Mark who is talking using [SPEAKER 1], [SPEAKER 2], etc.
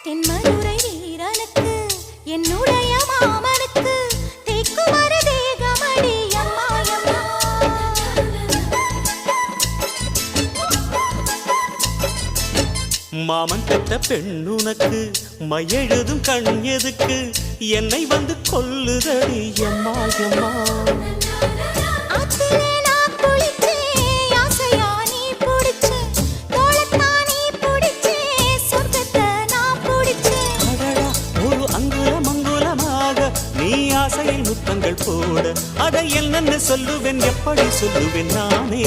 [SPEAKER 1] தென்மதுரை வீரனுக்கு என்னுடைய மாமனுக்கு தேக்குமர தேகமடி அம்மாயம்மா.
[SPEAKER 2] மாமன் பெற்ற பெண்ணுனக்கு மையெழுதும் கண் எதுக்கு என்னை வந்து கொல்லுதடி அம்மாயம்மா. ஆசையில் முத்தங்கள் போட அதை என்னன்னு சொல்லுவேன், எப்படி சொல்லுவேன் நானே.